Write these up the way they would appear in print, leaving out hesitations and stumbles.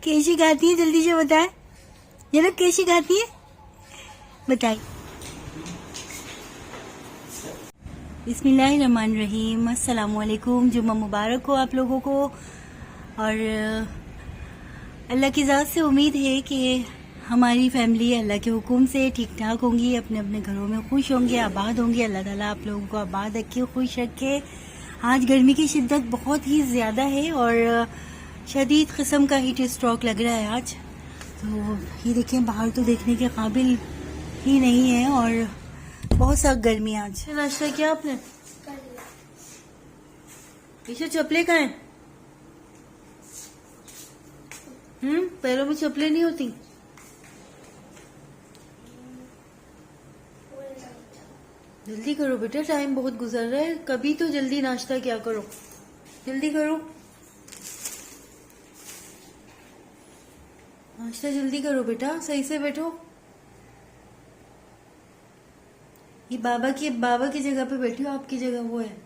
कैसी खाती है, जल्दी से बताए जनाब, कैसी खाती है बताइए। बिस्मिल्लाहिर्रहमानिर्रहीम, अस्सलामुअलैकुम। जुम्मा मुबारक हो आप लोगों को। और अल्लाह की ज़ात से उम्मीद है कि हमारी फैमिली अल्लाह के हुक्म से ठीक ठाक होंगी, अपने अपने घरों में खुश होंगे, आबाद होंगे। अल्लाह ताला आप लोगों को आबाद रखे, खुश रखे। आज गर्मी की शिद्दत बहुत ही ज़्यादा है और शदीद किस्म का हीट स्ट्रोक लग रहा है आज। तो ये देखें, बाहर तो देखने के काबिल ही नहीं है और बहुत सख्त गर्मी आज। नाश्ता किया आपने? ईशा चप्पलें कहाँ हैं? पैरों में चप्पलें नहीं होती? जल्दी करो बेटा, टाइम बहुत गुजर रहा है। कभी तो जल्दी नाश्ता क्या करो, जल्दी करो नाश्ता, जल्दी करो बेटा, सही से बैठो। ये बाबा की जगह पे बैठी हो, आपकी जगह वो है।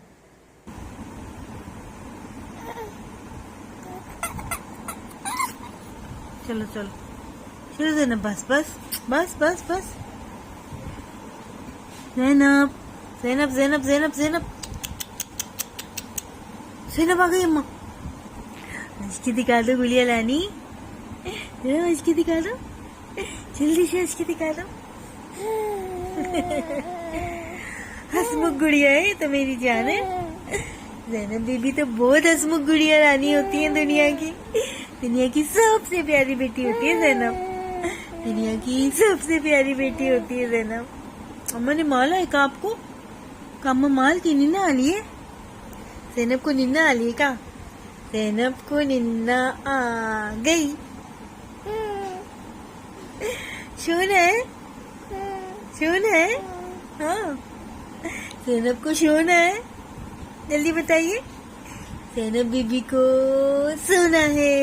चलो चलो चलो ज़ैनब, बस बस बस बस बस। ज़ैनब ज़ैनब ज़ैनब ज़ैनब ज़ैनब ज़ैनब आ गई अम्मा। अशकी दिखा दो गुड़िया लानी, अशकी दिखा दो, जल्दी से अशकी दिखा दो। हंसमुख गुड़िया है तो मेरी जान है। ज़ैनब बीबी तो बहुत हंसमुख गुड़िया रानी होती है, दुनिया की सबसे प्यारी बेटी होती है ज़ैनब, दुनिया की सबसे प्यारी बेटी होती है ज़ैनब। अम्मा ने माला है का आपको? अम्मा माल की निन्ना आ लिए? ज़ैनब को निन्ना आ लिए का? ज़ैनब को निन्ना आ गई। शोन है, शोन है। हाँ, ज़ैनब को शोना है, जल्दी बताइए। ज़ैनब बीबी को सोना है।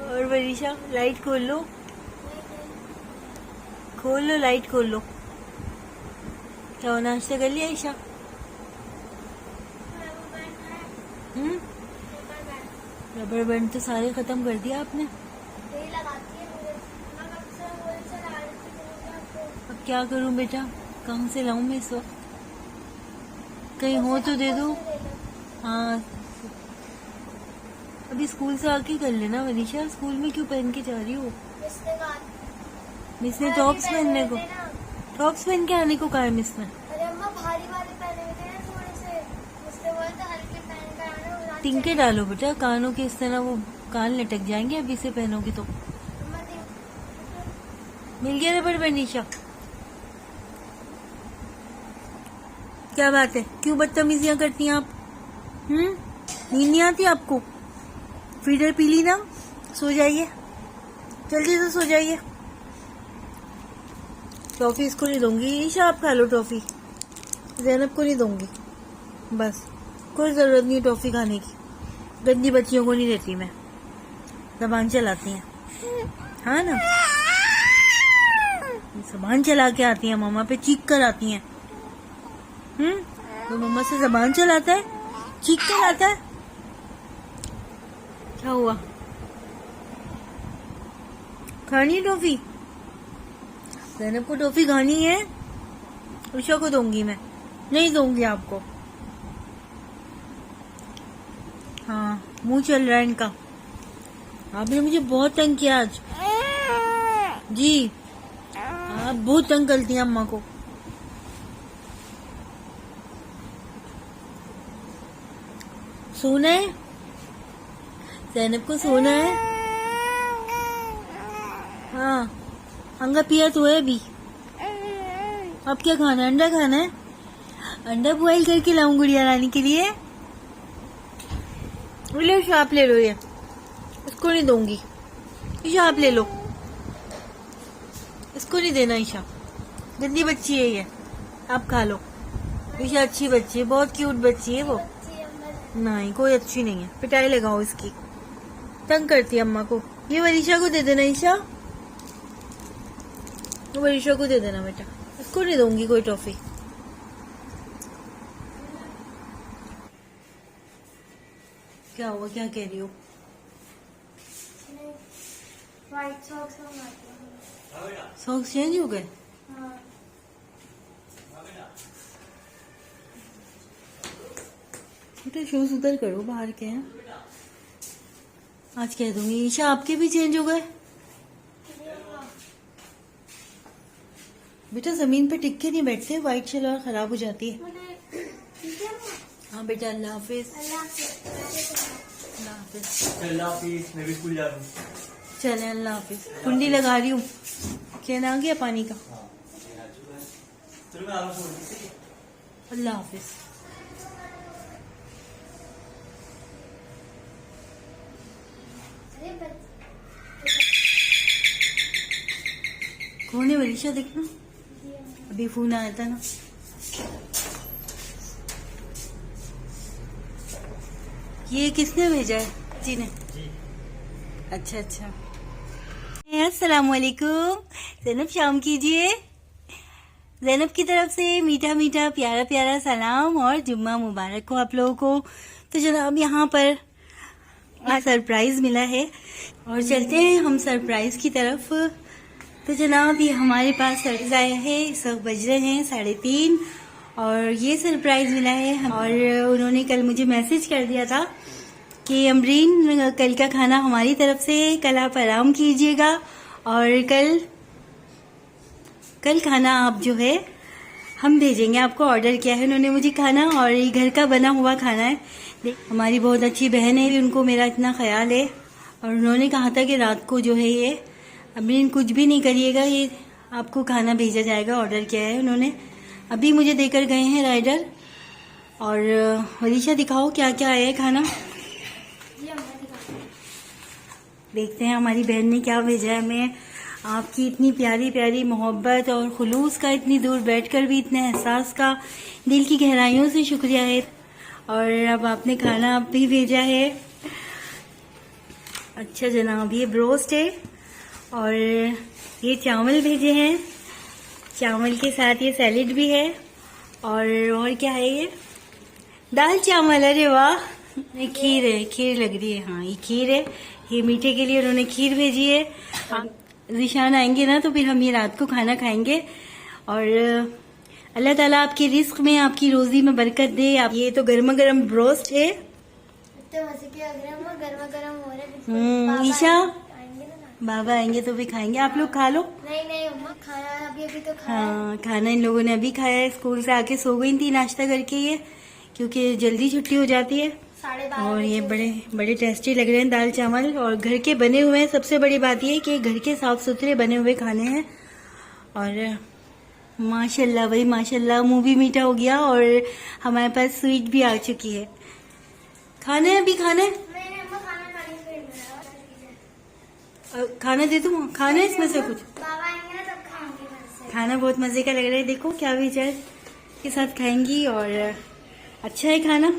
और वरीशा, लाइट खोल लो, खोल लो लाइट, खोल लो। क्या नाश्ता कर लिया ईशा? रबर बैंड तो सारे खत्म कर दिया आपने। अब क्या करूं बेटा, कहाँ से लाऊं मैं इस वक्त? कहीं हो तो दे दो। हाँ, अभी स्कूल से आके कर लेना वनीशा। स्कूल में क्यों पहन के जा रही हो? मिस ने टॉप्स पहनने को, टॉप्स पहन के आने को कहा है मिस ने? अरे अम्मा, भारी भारी पहने हुए थे ना थोड़े से, उससे बोलते हल्के पहन कर आना। टिंके डालो बेटा कानों के, इस तरह वो कान लटक जाएंगे अभी से पहनोगी तो। मिल गया रबड़ बैंड ईशा? क्या बात है, क्यों बदतमीजियां करती हैं आप? नींद नहीं आती आपको? फीडर पी ली ना, सो जाइए, जल्दी से सो जाइए। टॉफी इसको नहीं दूंगी ईशा, आप खा लो टॉफी। ज़ैनब को नहीं दूंगी, बस कोई जरूरत नहीं टॉफी खाने की। गंदी बच्चियों को नहीं देती मैं, जबान चलाती हैं। हाँ ना, जबान चला के आती हैं, मामा पे चीख कर आती हैं। तो मम्मा से जबान चलाता है, चीख कर आता है। क्या हुआ, खानी है टॉफी? ज़ैनब को टॉफी खानी है, उषा को दूंगी मैं, नहीं दूंगी आपको। हाँ, मुंह चल रहा है इनका। आपने मुझे बहुत तंग किया आज जी, आप बहुत तंग करती हैं अम्मा को। सोना है ज़ैनब को, सोना है। हाँ, अंगा पिया तो है अभी। अब क्या खाना है? अंडा खाना है? अंडा बॉईल करके लाऊं गुड़िया रानी के लिए? ले ईशा, आप ले लो, ये इसको नहीं दूंगी। ईशा आप ले लो, इसको नहीं देना ईशा, गंदी बच्ची है ये, आप खा लो। ईशा अच्छी बच्ची है, बहुत क्यूट बच्ची है वो। नहीं, कोई अच्छी नहीं है, पिटाई लगाओ इसकी, तंग करती है अम्मा को। ये वरीशा को दे देना ईशा, वरीशा को दे देना बेटा, इसको नहीं दूंगी कोई टॉफी। क्या हुआ, क्या कह रही हो? व्हाइट सॉक्स मंगाती हूँ। सॉक्स चेंज हो गए? हाँ। बेटा शूज उधर करो, बाहर के हैं। आज कह दूंगी ईशा आपके भी चेंज हो गए। बेटा जमीन पे टिक के नहीं बैठते, व्हाइट शलवार खराब हो जाती है। हाँ बेटा, अल्लाह हाफिज। अल्लाह हाफिज। अल्लाह हाफिज, मैं भी स्कूल जा रहा हूँ। चले, अल्लाह हाफिज। कुंडी लगा रही हूँ। कहना आ गया पानी का। चलो मैं आ रहा हूँ। अल्लाह हाफिज। कौन है वरीशा, देखना अभी फोन आया था ना। ये किसने भेजा है? जी ने। अच्छा अच्छा। अस्सलाम वालेकुम। ज़ैनब शाम कीजिए। ज़ैनब की तरफ से मीठा मीठा प्यारा प्यारा सलाम और जुम्मा मुबारक हो आप लोगों को। तो जनाब यहाँ पर आज सरप्राइज मिला है और चलते हैं हम सरप्राइज की तरफ। तो जनाब ये हमारे पास सरप्राइज आया है। इस वक्त बज रहे हैं 3:30 और ये सरप्राइज मिला है। और उन्होंने कल मुझे मैसेज कर दिया था कि अमरीन कल का खाना हमारी तरफ से कल आप आराम कीजिएगा और कल खाना आप जो है हम भेजेंगे आपको। ऑर्डर किया है उन्होंने मुझे खाना और ये घर का बना हुआ खाना है। हमारी बहुत अच्छी बहन है, उनको मेरा इतना ख्याल है और उन्होंने कहा था कि रात को जो है ये अमरीन कुछ भी नहीं करिएगा, ये आपको खाना भेजा जाएगा। ऑर्डर किया है उन्होंने, अभी मुझे देकर गए हैं राइडर। और वरीशा दिखाओ क्या क्या आया है खाना। देखते हैं हमारी बहन ने क्या भेजा है हमें। आपकी इतनी प्यारी प्यारी मोहब्बत और खुलूस का, इतनी दूर बैठकर भी इतने एहसास का दिल की गहराइयों से शुक्रिया है। और अब आपने खाना आप भी भेजा है। अच्छा जनाब, ये ब्रोस्ट है और ये चावल भेजे हैं। चावल के साथ ये सैलेड भी है और क्या है ये? दाल चावल। अरे वाह, ये खीर है, खीर लग रही है। हाँ ये खीर है, ये मीठे के लिए उन्होंने खीर भेजी है। रिशान आएंगे ना तो फिर हम ये रात को खाना खाएंगे। और अल्लाह ताला आपके रिस्क में, आपकी रोजी में बरकत दे। आप ये तो गर्मा गर्म ब्रोस्ट है। गर्मा गर्म हो रहा है। ईशा आएंगे ना, बाबा आएंगे तो भी खाएंगे, आप लोग खा लो। नहीं अम्मा, खाना अभी तो खाया। हाँ खाना इन लोगों ने अभी खाया है। स्कूल से आके सो गई थी नाश्ता करके ये, क्योंकि जल्दी छुट्टी हो जाती है। 12:30 और ये बड़े टेस्टी लग रहे हैं दाल चावल और घर के बने हुए हैं। सबसे बड़ी बात ये है कि घर के साफ सुथरे बने हुए खाने हैं। और माशाल्लाह भाई माशाल्लाह, मुंह भी मीठा हो गया और हमारे पास स्वीट भी आ चुकी है। खाना है अभी, खाना है? मैंने अम्मा खाना खा लिया। खाना दे दूँ? खाना है इसमें से कुछ? बाबा आएंगे ना तब खाएंगे घर से। खाना बहुत मजे का लग रहा है। देखो क्या भी चाय के साथ खाएंगी और अच्छा है खाना।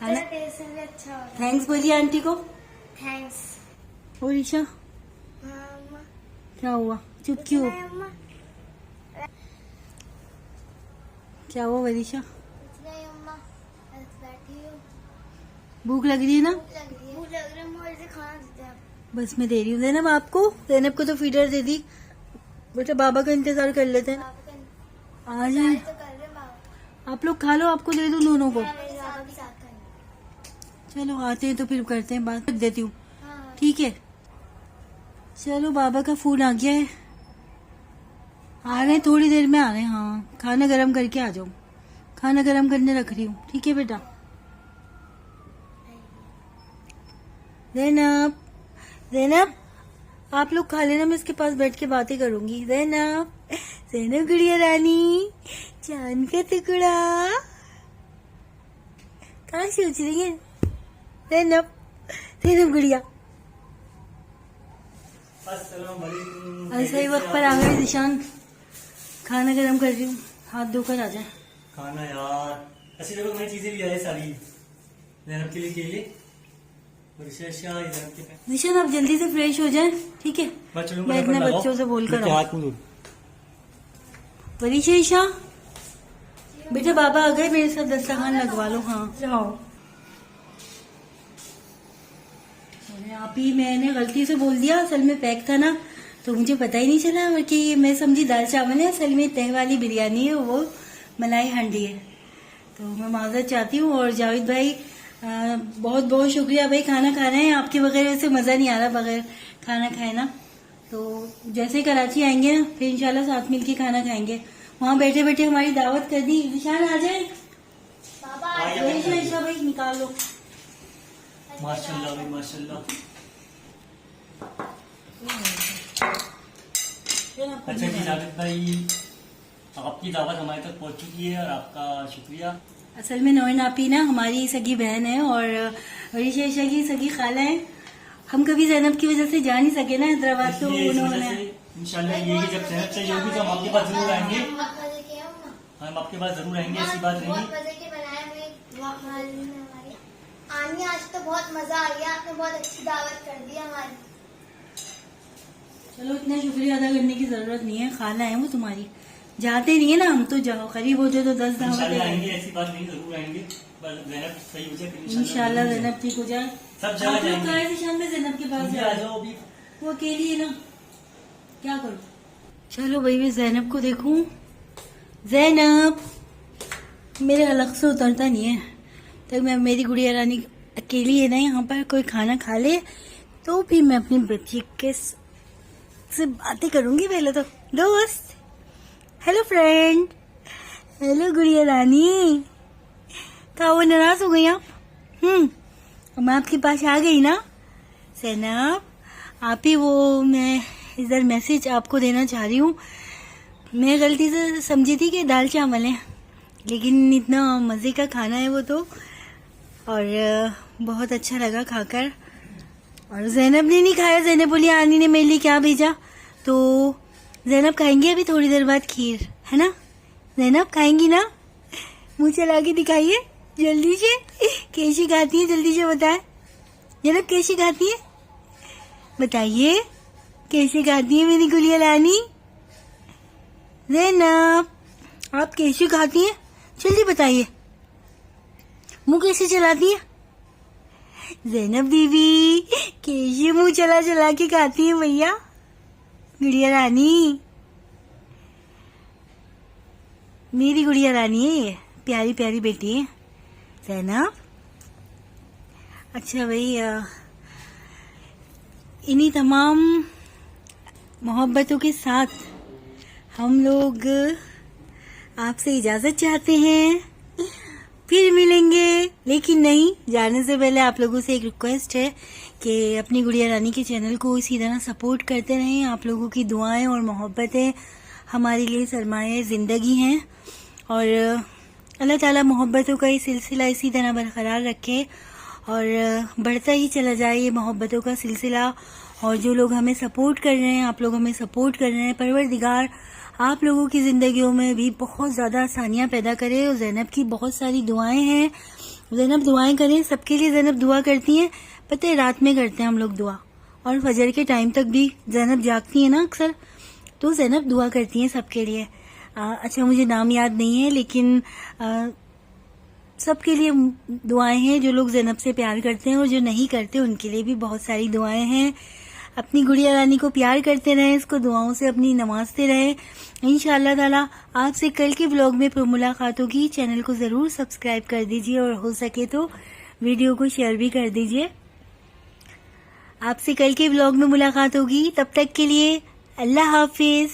खाना टेस्ट भी अच्छा होगा। थैंक्स बोलिए आंटी को। थैंक्स। और ईशा अम्मा, क्या हुआ, चुप क्यों? अम्मा, क्या हुआ वरीशा? नहीं अम्मा, बस बैठी हूँ। भूख लग रही है ना? भूख लग रही है, मुझे खाना देते हैं। बस मैं दे रही हूँ ज़ैनब आपको। ज़ैनब को तो फीडर दे दी। बेटा बाबा का इंतजार कर लेते हैं। आ जाए, तो कर रहे बाबा। आप लोग खा लो, आपको दे दूँ दोनों को। मेरे बाबा के साथ खाएंगे। चलो आते हैं तो फिर करते हैं बात, रख देती हूँ। हाँ। ठीक है चलो, बाबा का फोन आ गया है, आ रहे हैं थोड़ी देर में आ रहे हैं। हाँ खाना गरम करके आ जाओ, खाना गरम करने रख रही हूँ। ठीक है बेटा। ज़ैनब ज़ैनब आप लोग खा लेना, मैं इसके पास बैठ के बातें करूंगी। ज़ैनब ज़ैनब गुड़िया रानी, चांद का टुकड़ा, कहाँ सोच रही है ज़ैनब? ज़ैनब गुड़िया सही वक्त पर आ गए। निशान खाना गरम कर रही हूँ, हाथ धोकर आ जाए। खाना यार, ऐसी देखो नई चीजें भी आई सारी ज़ैनब के लिए और ज़ैनब के पे। निशान आप जल्दी से फ्रेश हो जाएं, ठीक है? बच्चों मैं इतने बच्चों से बोल कर हाथ मुंह धो। वरीशा ईशा बेटा बाबा आ गए, मेरे साथ दस्तरखान लगवा लो। हाँ जाओ। अरे आप ही, मैंने गलती से बोल दिया, असल में पैक था ना, तो मुझे पता ही नहीं चला कि मैं समझी दाल चावल है, असल में तह वाली बिरयानी है, वो मलाई हांडी है। तो मैं माजरत चाहती हूँ। और जावेद भाई बहुत बहुत शुक्रिया भाई, खाना खा रहे हैं, आपके बगैर वैसे मजा नहीं आ रहा बगैर खाना खाए ना। तो जैसे ही कराची आएंगे ना, फिर इंशाल्लाह साथ मिलके खाना खाएंगे। वहाँ बैठे बैठे हमारी दावत कर दी। निशान आ जाए पापा ऐसा भाई, निकाल लो। माशाल्लाह भाई माशाल्लाह। अच्छा जी जावेद भाई, आपकी दावत हमारे तक पहुंच चुकी है और आपका शुक्रिया। असल में नौन आपी ना हमारी सगी बहन है और बड़ी शेषा की सगी खाला है। हम कभी जैनब की वजह से जा नहीं सके ना हैदराबाद, तो इसलिए इस वजह उन्होंने से इंशाल्लाह ये कि जब जैनब चाहिए होगी तो हम आपके पास जरूर आएंगे। बहुत मजे किए हम ना। हम आपके पास जरूर आएंगे, ऐसी बात नहीं। बहुत मजे के बनाए हमारी आनी, आज तो बहुत मजा आ गया, आपने बहुत अच्छी दावत कर दी हमारी। चलो इतना शुक्रिया अदा करने की जरूरत नहीं है, खाला है वो तुम्हारी, जाते नहीं है ना हम, तो जाओ करीब हो जाए तो 10 इंशाल्लाह दावत आएंगे, ऐसी बात नहीं, जरूर आएंगे। बस जैनब सही हो जाए इंशाल्लाह। जैनब ठीक हो जाए, सब जगह आप लोग जाएंगे। कहाँ निशान में जैनब के पास मुझे जाए, आ जाओ अभी। वो अकेली है ना, क्या करूं। चलो भाई मैं जैनब को देखूं। जैनब, मेरे अलग से उतरता नहीं है, तो मैं, मेरी गुड़िया रानी अकेली है ना यहाँ पर, कोई खाना खा ले तो फिर मैं अपनी बच्ची के से बातें करूंगी। पहले तो दोस्त, हेलो फ्रेंड, हेलो गुड़िया रानी, क्या वो नाराज हो गई आप? मैं आपके पास आ गई ना जैनब। आप ही वो, मैं इधर मैसेज आपको देना चाह रही हूँ। मैं गलती से समझी थी कि दाल चावल है, लेकिन इतना मज़े का खाना है वो तो, और बहुत अच्छा लगा खाकर। और जैनब ने नहीं खाया, जैनब बोली आनी ने मेरे लिए क्या भेजा, तो जैनब खाएंगी अभी थोड़ी देर बाद खीर, है ना जैनब, खाएंगी ना? मुँह चला के दिखाइए जल्दी से, कैसी खाती है जल्दी से बताए। जैनब कैसी खाती है बताइए, कैसे खाती है मेरी गुड़िया रानी? जैनब आप कैसे खाती हैं जल्दी बताइए, मुंह कैसे चलाती है? जैनब बीबी कैसे मुंह चला चला के खाती है भैया गुड़िया रानी? मेरी गुड़िया रानी है ये, प्यारी प्यारी बेटी है जैनब। अच्छा भाई, इन्हीं तमाम मोहब्बतों के साथ हम लोग आपसे इजाजत चाहते हैं, फिर मिलेंगे। लेकिन नहीं, जाने से पहले आप लोगों से एक रिक्वेस्ट है कि अपनी गुड़िया रानी के चैनल को इसी तरह सपोर्ट करते रहें। आप लोगों की दुआएं और मोहब्बतें हमारे लिए सरमाए ज़िंदगी हैं, और अल्लाह ताला मोहब्बतों का ये सिलसिला इसी तरह बरकरार रखे और बढ़ता ही चला जाए ये मोहब्बतों का सिलसिला। और जो लोग हमें सपोर्ट कर रहे हैं, आप लोग हमें सपोर्ट कर रहे हैं, परवरदिगार आप लोगों की ज़िंदगियों में भी बहुत ज़्यादा आसानियाँ पैदा करे। और जैनब की बहुत सारी दुआएं हैं, जैनब दुआएं करें सबके लिए। जैनब दुआ करती हैं, पता है रात में करते हैं हम लोग दुआ, और फजर के टाइम तक भी जैनब जागती है ना अक्सर, तो जैनब दुआ करती हैं सबके लिए। अच्छा मुझे नाम याद नहीं है, लेकिन सबके लिए दुआएं हैं। जो लोग जैनब से प्यार करते हैं और जो नहीं करते उनके लिए भी बहुत सारी दुआएं हैं। अपनी गुड़िया रानी को प्यार करते रहें, इसको दुआओं से अपनी नवाजते रहें। इंशाअल्लाह ताला आपसे कल के ब्लॉग में मुलाकात होगी। चैनल को ज़रूर सब्सक्राइब कर दीजिए और हो सके तो वीडियो को शेयर भी कर दीजिए। आपसे कल के ब्लॉग में मुलाकात होगी, तब तक के लिए अल्लाह हाफिज़।